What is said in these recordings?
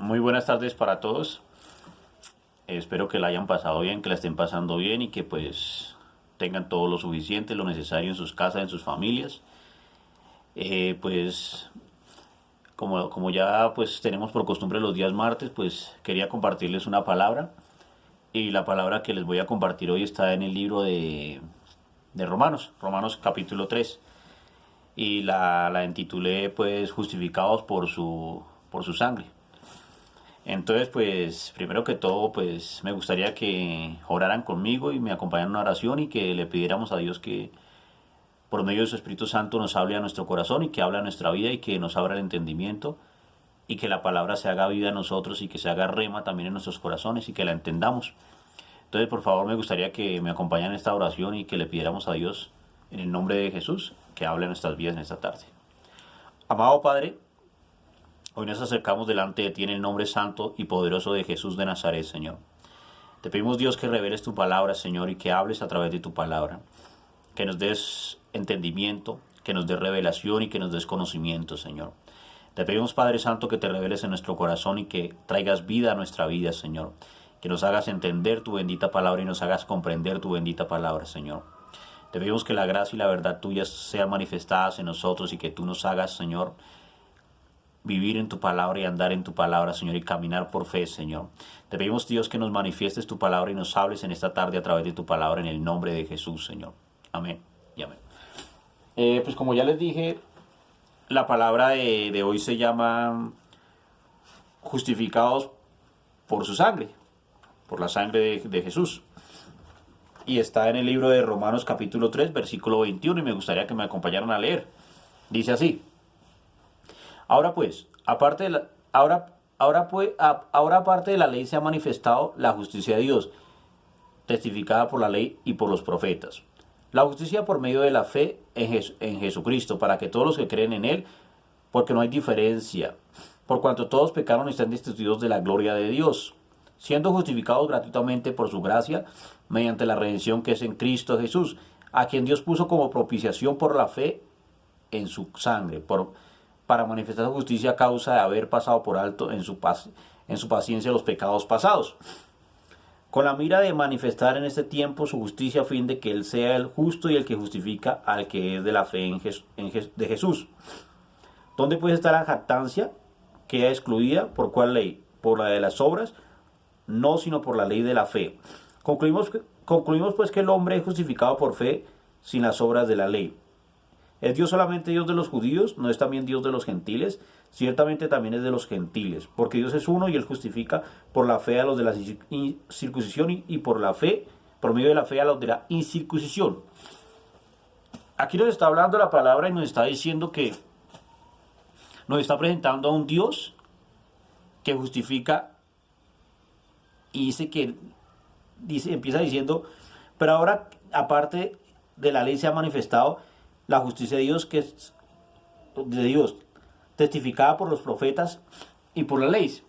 Muy buenas tardes para todos. Espero que la hayan pasado bien, que la estén pasando bien y que pues tengan todo lo suficiente, lo necesario en sus casas, en sus familias. Pues como ya pues tenemos por costumbre los días martes, pues quería compartirles una palabra. Y la palabra que les voy a compartir hoy está en el libro de Romanos, Romanos capítulo 3. Y la intitulé pues justificados por su sangre. Entonces, pues, primero que todo, pues, me gustaría que oraran conmigo y me acompañaran en una oración y que le pidiéramos a Dios que por medio de su Espíritu Santo nos hable a nuestro corazón y que hable a nuestra vida y que nos abra el entendimiento y que la palabra se haga vida en nosotros y que se haga rema también en nuestros corazones y que la entendamos. Entonces, por favor, me gustaría que me acompañaran en esta oración y que le pidiéramos a Dios en el nombre de Jesús que hable a nuestras vidas en esta tarde. Amado Padre, hoy nos acercamos delante de ti en el nombre santo y poderoso de Jesús de Nazaret, Señor. Te pedimos, Dios, que reveles tu palabra, Señor, y que hables a través de tu palabra. Que nos des entendimiento, que nos des revelación y que nos des conocimiento, Señor. Te pedimos, Padre Santo, que te reveles en nuestro corazón y que traigas vida a nuestra vida, Señor. Que nos hagas entender tu bendita palabra y nos hagas comprender tu bendita palabra, Señor. Te pedimos que la gracia y la verdad tuya sean manifestadas en nosotros y que tú nos hagas, Señor, vivir en tu palabra y andar en tu palabra, Señor, y caminar por fe, Señor. Te pedimos, Dios, que nos manifiestes tu palabra y nos hables en esta tarde a través de tu palabra en el nombre de Jesús, Señor. Amén y amén. Pues como ya les dije, la palabra de hoy se llama justificados por su sangre, por la sangre de Jesús. Y está en el libro de Romanos capítulo 3, versículo 21, y me gustaría que me acompañaran a leer. Dice así: Ahora pues, ahora aparte de la ley se ha manifestado la justicia de Dios, testificada por la ley y por los profetas. La justicia por medio de la fe en Jesucristo, para que todos los que creen en Él, porque no hay diferencia, por cuanto todos pecaron y están destituidos de la gloria de Dios, siendo justificados gratuitamente por su gracia, mediante la redención que es en Cristo Jesús, a quien Dios puso como propiciación por la fe en su sangre, para manifestar su justicia a causa de haber pasado por alto en su paciencia los pecados pasados, con la mira de manifestar en este tiempo su justicia a fin de que Él sea el justo y el que justifica al que es de la fe de Jesús. ¿Dónde pues está la jactancia? Queda excluida. ¿Por cuál ley? ¿Por la de las obras? No, sino por la ley de la fe. Concluimos pues que el hombre es justificado por fe sin las obras de la ley. ¿Es Dios solamente Dios de los judíos? ¿No es también Dios de los gentiles? Ciertamente también es de los gentiles, porque Dios es uno y Él justifica por la fe a los de la circuncisión y por medio de la fe a los de la incircuncisión. Aquí nos está hablando la palabra y nos está diciendo que nos está presentando a un Dios que justifica y empieza diciendo, pero ahora aparte de la ley se ha manifestado la justicia de Dios, que es de Dios, testificada por los profetas y por la ley.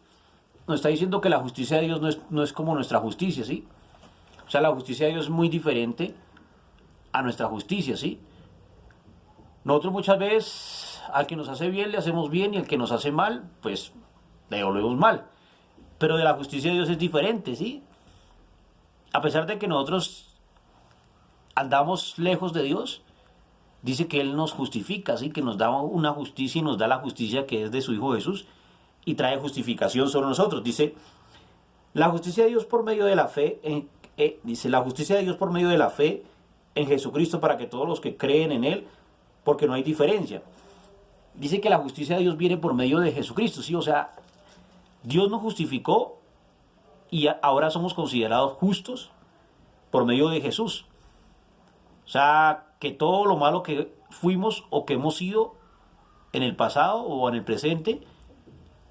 Nos está diciendo que la justicia de Dios no es como nuestra justicia, ¿sí? O sea, la justicia de Dios es muy diferente a nuestra justicia, ¿sí? Nosotros muchas veces al que nos hace bien le hacemos bien y al que nos hace mal, pues le devolvemos mal. Pero de la justicia de Dios es diferente, ¿sí? A pesar de que nosotros andamos lejos de Dios, dice que Él nos justifica, ¿sí? Que nos da una justicia y nos da la justicia que es de su Hijo Jesús y trae justificación sobre nosotros. Dice, la justicia de Dios por medio de la fe, la justicia de Dios por medio de la fe en Jesucristo para que todos los que creen en Él, porque no hay diferencia. Dice que la justicia de Dios viene por medio de Jesucristo, ¿sí? O sea, Dios nos justificó y ahora somos considerados justos por medio de Jesús. O sea, que todo lo malo que fuimos o que hemos sido en el pasado o en el presente,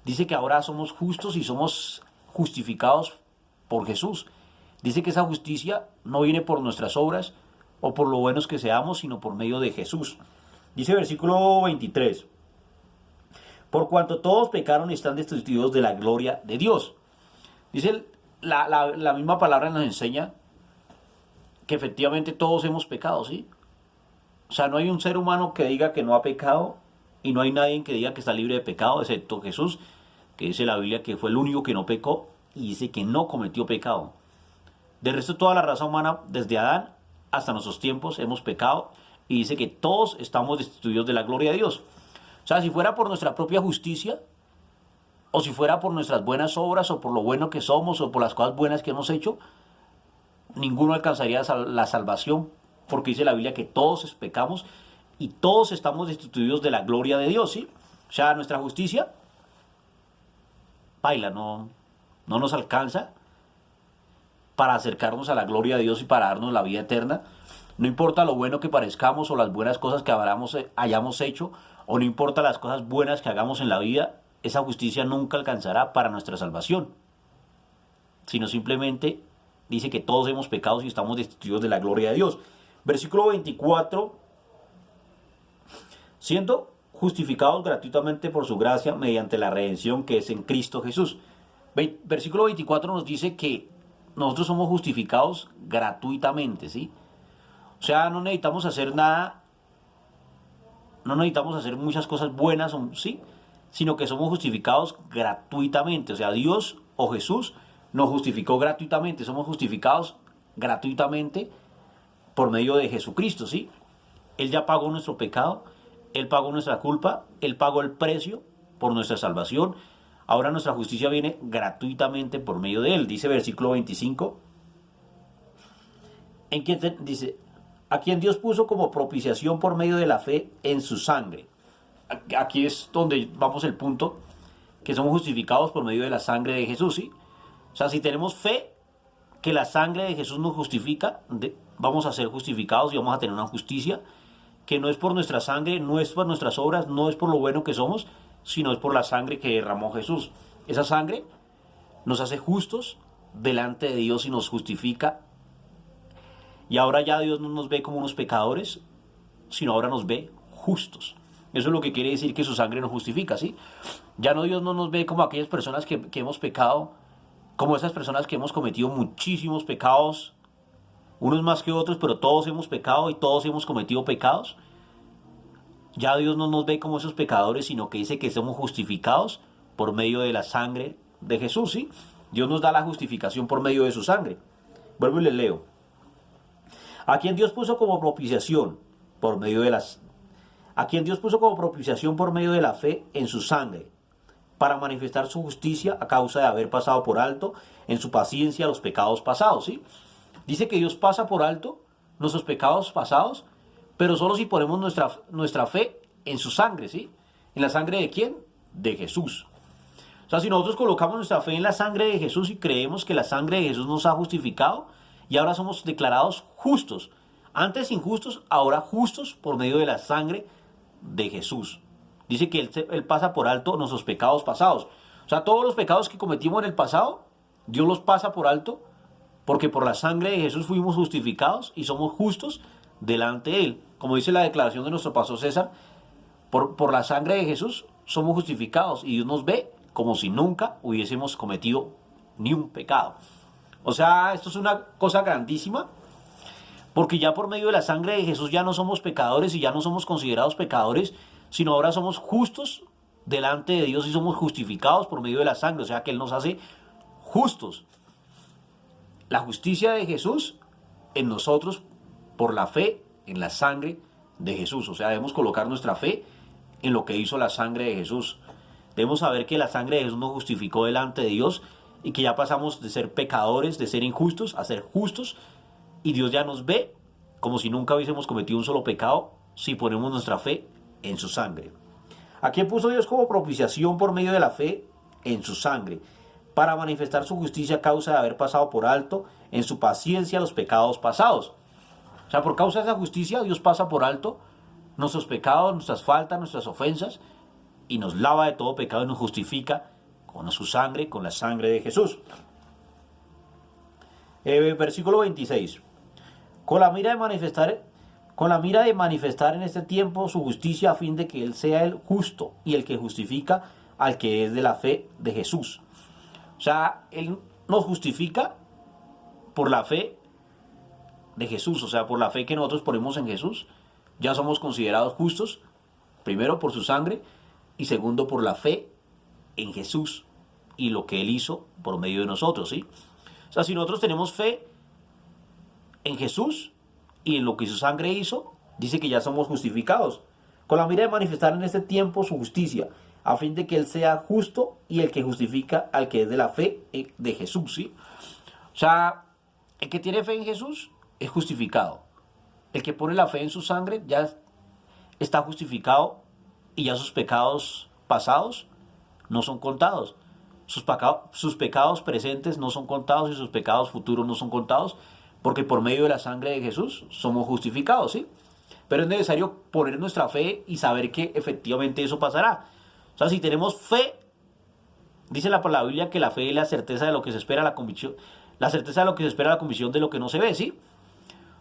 dice que ahora somos justos y somos justificados por Jesús. Dice que esa justicia no viene por nuestras obras o por lo buenos que seamos, sino por medio de Jesús. Dice versículo 23, por cuanto todos pecaron y están destituidos de la gloria de Dios. Dice la misma palabra nos enseña que efectivamente todos hemos pecado, ¿sí? O sea, no hay un ser humano que diga que no ha pecado y no hay nadie que diga que está libre de pecado, excepto Jesús. que dice la Biblia que fue el único que no pecó y dice que no cometió pecado. De resto, toda la raza humana, desde Adán hasta nuestros tiempos, hemos pecado y dice que todos estamos destituidos de la gloria de Dios. O sea, si fuera por nuestra propia justicia, o si fuera por nuestras buenas obras, o por lo bueno que somos, o por las cosas buenas que hemos hecho, ninguno alcanzaría la salvación, porque dice la Biblia que todos pecamos y todos estamos destituidos de la gloria de Dios, ¿sí? O sea, nuestra justicia, baila, no nos alcanza para acercarnos a la gloria de Dios y para darnos la vida eterna. No importa lo bueno que parezcamos o las buenas cosas que hayamos hecho, o no importa las cosas buenas que hagamos en la vida, esa justicia nunca alcanzará para nuestra salvación, sino simplemente dice que todos hemos pecado y estamos destituidos de la gloria de Dios. Versículo 24, siendo justificados gratuitamente por su gracia mediante la redención que es en Cristo Jesús. Versículo 24 nos dice que nosotros somos justificados gratuitamente, ¿sí? O sea, no necesitamos hacer nada, no necesitamos hacer muchas cosas buenas, ¿sí? Sino que somos justificados gratuitamente. O sea, Dios o Jesús nos justificó gratuitamente. Somos justificados gratuitamente por medio de Jesucristo, ¿sí? Él ya pagó nuestro pecado, Él pagó nuestra culpa, Él pagó el precio por nuestra salvación. Ahora nuestra justicia viene gratuitamente por medio de Él. Dice versículo 25, dice, a quien Dios puso como propiciación por medio de la fe en su sangre. Aquí es donde vamos el punto, que somos justificados por medio de la sangre de Jesús, ¿sí? O sea, si tenemos fe que la sangre de Jesús nos justifica, vamos a ser justificados y vamos a tener una justicia que no es por nuestra sangre, no es por nuestras obras, no es por lo bueno que somos, sino es por la sangre que derramó Jesús. Esa sangre nos hace justos delante de Dios y nos justifica. Y ahora ya Dios no nos ve como unos pecadores, sino ahora nos ve justos. Eso es lo que quiere decir que su sangre nos justifica, ¿sí? Ya no, Dios no nos ve como aquellas personas que hemos pecado, como esas personas que hemos cometido muchísimos pecados, unos más que otros, pero todos hemos pecado y todos hemos cometido pecados. Ya Dios no nos ve como esos pecadores, sino que dice que somos justificados por medio de la sangre de Jesús, ¿sí? Dios nos da la justificación por medio de su sangre. Vuelvo y les leo. A quien Dios puso como propiciación por medio de la fe en su sangre, para manifestar su justicia a causa de haber pasado por alto en su paciencia los pecados pasados, ¿sí? Dice que Dios pasa por alto nuestros pecados pasados, pero solo si ponemos nuestra fe en su sangre, ¿sí? ¿En la sangre de quién? De Jesús. O sea, si nosotros colocamos nuestra fe en la sangre de Jesús y creemos que la sangre de Jesús nos ha justificado y ahora somos declarados justos. Antes injustos, ahora justos por medio de la sangre de Jesús. Dice que Él pasa por alto nuestros pecados pasados. O sea, todos los pecados que cometimos en el pasado, Dios los pasa por alto porque por la sangre de Jesús fuimos justificados y somos justos delante de Él. Como dice la declaración de nuestro pastor César, por la sangre de Jesús somos justificados y Dios nos ve como si nunca hubiésemos cometido ni un pecado. O sea, esto es una cosa grandísima, porque ya por medio de la sangre de Jesús ya no somos pecadores y ya no somos considerados pecadores, sino ahora somos justos delante de Dios y somos justificados por medio de la sangre. O sea que Él nos hace justos. La justicia de Jesús en nosotros por la fe en la sangre de Jesús. O sea, debemos colocar nuestra fe en lo que hizo la sangre de Jesús. Debemos saber que la sangre de Jesús nos justificó delante de Dios y que ya pasamos de ser pecadores, de ser injustos, a ser justos. Y Dios ya nos ve como si nunca hubiésemos cometido un solo pecado si ponemos nuestra fe en su sangre. ¿A quién puso Dios como propiciación por medio de la fe? En su sangre, para manifestar su justicia a causa de haber pasado por alto en su paciencia los pecados pasados. O sea, por causa de esa justicia Dios pasa por alto nuestros pecados, nuestras faltas, nuestras ofensas, y nos lava de todo pecado y nos justifica con su sangre, con la sangre de Jesús. Versículo 26. Con la mira de manifestar en este tiempo su justicia a fin de que Él sea el justo y el que justifica al que es de la fe de Jesús. O sea, Él nos justifica por la fe de Jesús, o sea, por la fe que nosotros ponemos en Jesús. Ya somos considerados justos, primero por su sangre y segundo por la fe en Jesús y lo que Él hizo por medio de nosotros, ¿sí? O sea, si nosotros tenemos fe en Jesús y en lo que su sangre hizo, dice que ya somos justificados, con la mira de manifestar en este tiempo su justicia, a fin de que Él sea justo y el que justifica al que es de la fe de Jesús, ¿sí? O sea, el que tiene fe en Jesús es justificado. El que pone la fe en su sangre ya está justificado y ya sus pecados pasados no son contados. Sus pecados presentes no son contados y sus pecados futuros no son contados, porque por medio de la sangre de Jesús somos justificados, ¿sí? Pero es necesario poner nuestra fe y saber que efectivamente eso pasará. O sea, si tenemos fe, dice la Biblia que la fe es la certeza de lo que se espera, la convicción, la certeza de lo que se espera, la convicción de lo que no se ve, ¿sí?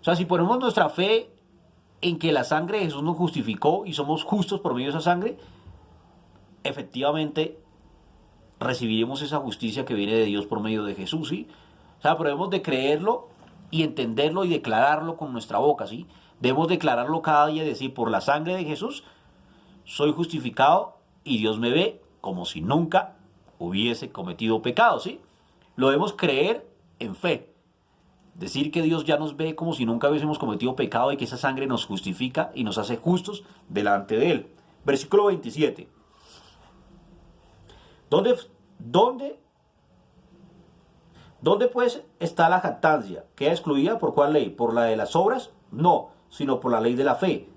O sea, si ponemos nuestra fe en que la sangre de Jesús nos justificó y somos justos por medio de esa sangre, efectivamente recibiremos esa justicia que viene de Dios por medio de Jesús, ¿sí? O sea, pero debemos de creerlo y entenderlo y declararlo con nuestra boca, ¿sí? Debemos declararlo cada día y decir, por la sangre de Jesús soy justificado y Dios me ve como si nunca hubiese cometido pecado, ¿sí? Lo debemos creer en fe. Decir que Dios ya nos ve como si nunca hubiésemos cometido pecado y que esa sangre nos justifica y nos hace justos delante de Él. Versículo 27. ¿Dónde pues está la jactancia? ¿Queda excluida por cuál ley? ¿Por la de las obras? No, sino por la ley de la fe.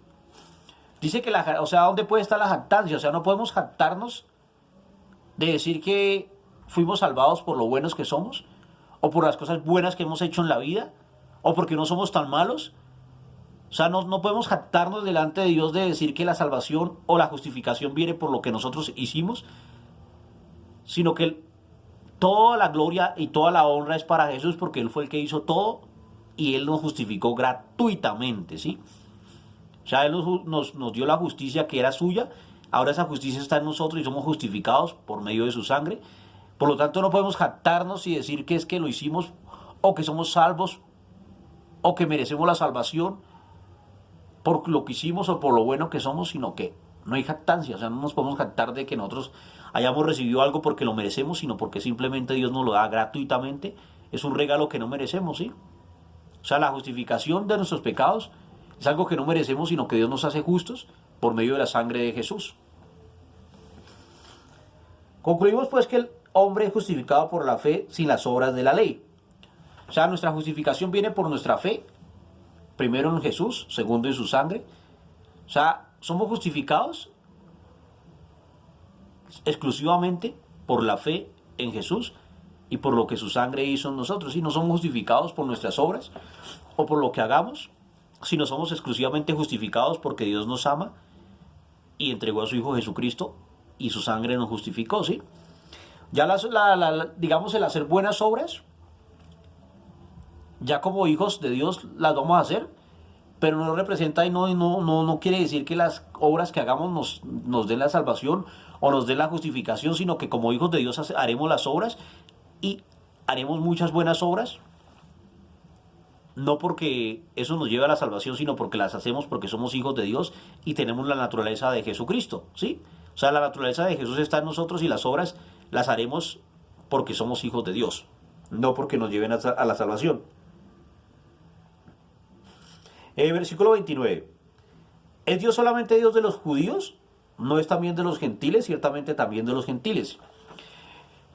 Dice que ¿dónde puede estar la jactancia? O sea, no podemos jactarnos de decir que fuimos salvados por lo buenos que somos, o por las cosas buenas que hemos hecho en la vida, o porque no somos tan malos. O sea, no podemos jactarnos delante de Dios de decir que la salvación o la justificación viene por lo que nosotros hicimos, sino que toda la gloria y toda la honra es para Jesús, porque Él fue el que hizo todo y Él nos justificó gratuitamente, ¿sí? O sea, Él nos dio la justicia que era suya. Ahora esa justicia está en nosotros y somos justificados por medio de su sangre. Por lo tanto, no podemos jactarnos y decir que es que lo hicimos, o que somos salvos, o que merecemos la salvación por lo que hicimos o por lo bueno que somos, sino que no hay jactancia. O sea, no nos podemos jactar de que nosotros hayamos recibido algo porque lo merecemos, sino porque simplemente Dios nos lo da gratuitamente. Es un regalo que no merecemos, ¿sí? O sea, la justificación de nuestros pecados es algo que no merecemos, sino que Dios nos hace justos por medio de la sangre de Jesús. Concluimos pues que el hombre es justificado por la fe sin las obras de la ley. O sea, nuestra justificación viene por nuestra fe, primero en Jesús, segundo en su sangre. O sea, somos justificados exclusivamente por la fe en Jesús y por lo que su sangre hizo en nosotros. Y no somos justificados por nuestras obras o por lo que hagamos, sino somos exclusivamente justificados porque Dios nos ama y entregó a su Hijo Jesucristo y su sangre nos justificó, ¿sí? Ya digamos, el hacer buenas obras, ya como hijos de Dios las vamos a hacer, pero no representa y no quiere decir que las obras que hagamos nos den la salvación o nos den la justificación, sino que como hijos de Dios haremos las obras y haremos muchas buenas obras, no porque eso nos lleve a la salvación, sino porque las hacemos porque somos hijos de Dios y tenemos la naturaleza de Jesucristo, ¿sí? O sea, la naturaleza de Jesús está en nosotros y las obras las haremos porque somos hijos de Dios, no porque nos lleven a la salvación. Versículo 29. ¿Es Dios solamente Dios de los judíos? ¿No es también de los gentiles? Ciertamente también de los gentiles.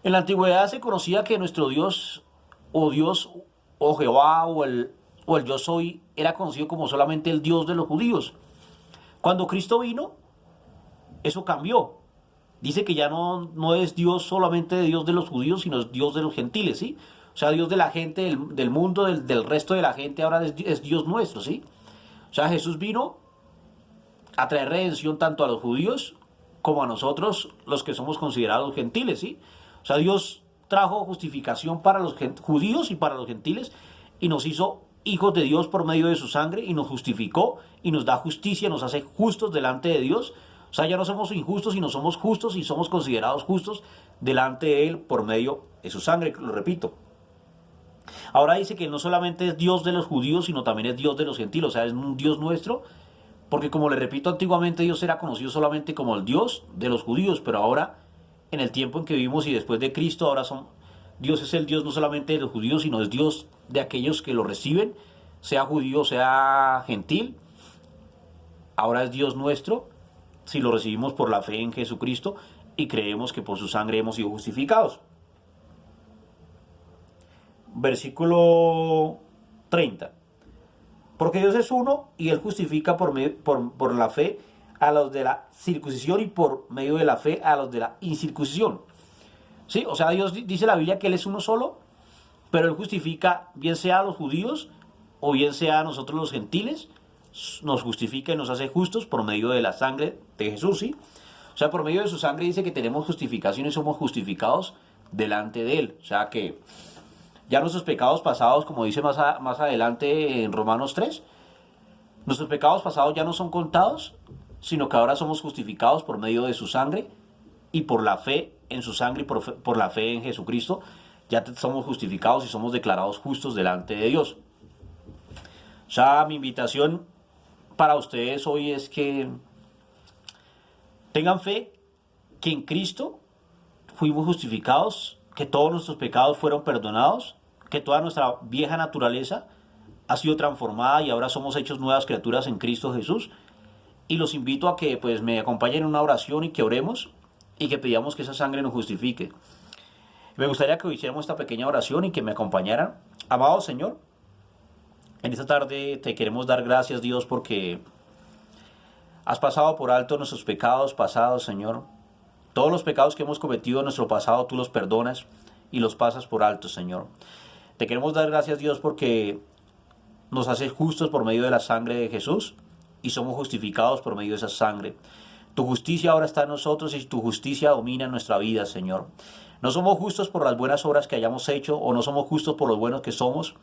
En la antigüedad se conocía que nuestro Dios o Jehová o el yo soy era conocido como solamente el Dios de los judíos. Cuando Cristo vino, eso cambió. Dice que ya no es Dios solamente Dios de los judíos, sino es Dios de los gentiles, ¿sí? O sea, Dios de la gente, del mundo, del resto de la gente, ahora es Dios nuestro, ¿sí? O sea, Jesús vino a traer redención tanto a los judíos como a nosotros, los que somos considerados gentiles, ¿sí? O sea, Dios trajo justificación para los judíos y para los gentiles y nos hizo hijos de Dios por medio de su sangre y nos justificó y nos da justicia, nos hace justos delante de Dios. O sea, ya no somos injustos, sino somos justos y somos considerados justos delante de Él por medio de su sangre, lo repito. Ahora dice que Él no solamente es Dios de los judíos, sino también es Dios de los gentiles, o sea, es un Dios nuestro, porque como le repito, antiguamente Dios era conocido solamente como el Dios de los judíos, pero ahora en el tiempo en que vivimos y después de Cristo, Dios es el Dios no solamente de los judíos, sino es Dios de aquellos que lo reciben, sea judío, sea gentil. Ahora es Dios nuestro, si lo recibimos por la fe en Jesucristo y creemos que por su sangre hemos sido justificados. Versículo 30. Porque Dios es uno y Él justifica por la fe a los de la circuncisión y por medio de la fe a los de la incircuncisión. ¿Sí? O sea, Dios dice la Biblia que Él es uno solo, pero Él justifica bien sea a los judíos o bien sea a nosotros los gentiles, nos justifica y nos hace justos por medio de la sangre de Jesús, ¿sí? O sea, por medio de su sangre dice que tenemos justificación y somos justificados delante de Él. O sea que ya nuestros pecados pasados, como dice más adelante en Romanos 3, nuestros pecados pasados ya no son contados, sino que ahora somos justificados por medio de su sangre y por la fe en su sangre y por la fe en Jesucristo. Ya somos justificados y somos declarados justos delante de Dios. O sea, mi invitación para ustedes hoy es que tengan fe que en Cristo fuimos justificados, que todos nuestros pecados fueron perdonados, que toda nuestra vieja naturaleza ha sido transformada y ahora somos hechos nuevas criaturas en Cristo Jesús. Y los invito a que pues me acompañen en una oración y que oremos y que pidamos que esa sangre nos justifique. Me gustaría que hiciéramos esta pequeña oración y que me acompañaran. Amado Señor, en esta tarde te queremos dar gracias, Dios, porque has pasado por alto nuestros pecados pasados, Señor. Todos los pecados que hemos cometido en nuestro pasado, tú los perdonas y los pasas por alto, Señor. Te queremos dar gracias, Dios, porque nos haces justos por medio de la sangre de Jesús y somos justificados por medio de esa sangre. Tu justicia ahora está en nosotros y tu justicia domina nuestra vida, Señor. No somos justos por las buenas obras que hayamos hecho o no somos justos por los buenos que somos,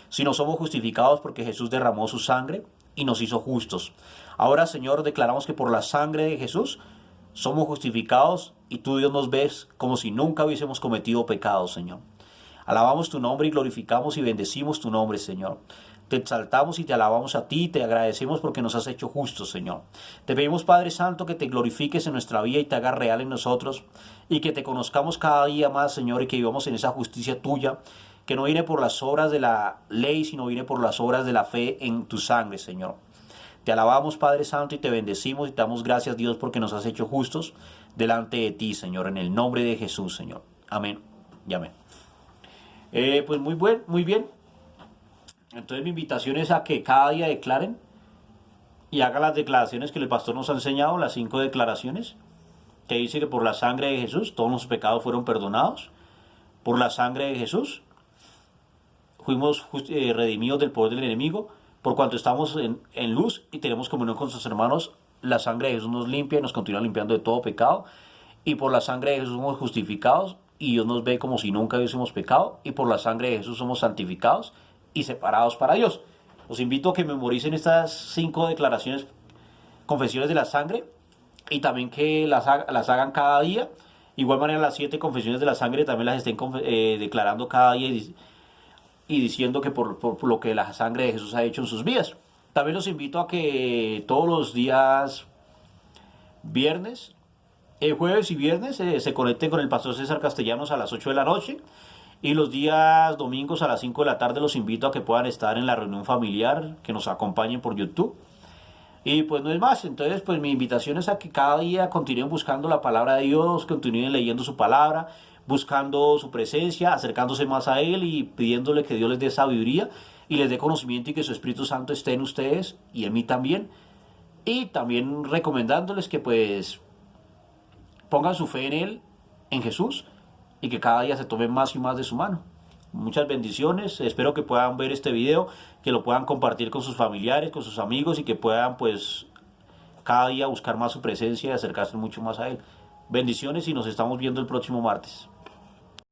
sino somos justificados porque Jesús derramó su sangre y nos hizo justos. Ahora, Señor, declaramos que por la sangre de Jesús somos justificados y tú, Dios, nos ves como si nunca hubiésemos cometido pecado, Señor. Alabamos tu nombre y glorificamos y bendecimos tu nombre, Señor. Te exaltamos y te alabamos a ti y te agradecemos porque nos has hecho justos, Señor. Te pedimos, Padre Santo, que te glorifiques en nuestra vida y te hagas real en nosotros y que te conozcamos cada día más, Señor, y que vivamos en esa justicia tuya, que no viene por las obras de la ley, sino viene por las obras de la fe en tu sangre, Señor. Te alabamos, Padre Santo, y te bendecimos y te damos gracias, Dios, porque nos has hecho justos delante de ti, Señor, en el nombre de Jesús, Señor. Amén y amén. Pues muy bien. Entonces mi invitación es a que cada día declaren y hagan las declaraciones que el pastor nos ha enseñado, las 5 declaraciones, que dice que por la sangre de Jesús todos los pecados fueron perdonados, por la sangre de Jesús fuimos redimidos del poder del enemigo, por cuanto estamos en luz y tenemos comunión con sus hermanos, la sangre de Jesús nos limpia y nos continúa limpiando de todo pecado, y por la sangre de Jesús somos justificados y Dios nos ve como si nunca hubiésemos pecado, y por la sangre de Jesús somos santificados y separados para Dios. Los invito a que memoricen estas 5 declaraciones, confesiones de la sangre, y también que las hagan cada día. Igual manera las 7 confesiones de la sangre también las estén declarando cada día y diciendo que por lo que la sangre de Jesús ha hecho en sus vidas. También los invito a que todos los días viernes, jueves y viernes se conecten con el pastor César Castellanos a las 8 de la noche. Y los días domingos a las 5 de la tarde los invito a que puedan estar en la reunión familiar, que nos acompañen por YouTube. Y pues no es más, entonces pues mi invitación es a que cada día continúen buscando la palabra de Dios, continúen leyendo su palabra, buscando su presencia, acercándose más a Él y pidiéndole que Dios les dé sabiduría y les dé conocimiento y que su Espíritu Santo esté en ustedes y en mí también. Y también recomendándoles que pues pongan su fe en Él, en Jesús, y que cada día se tomen más y más de su mano. Muchas bendiciones, espero que puedan ver este video, que lo puedan compartir con sus familiares, con sus amigos y que puedan pues cada día buscar más su presencia y acercarse mucho más a Él. Bendiciones y nos estamos viendo el próximo martes.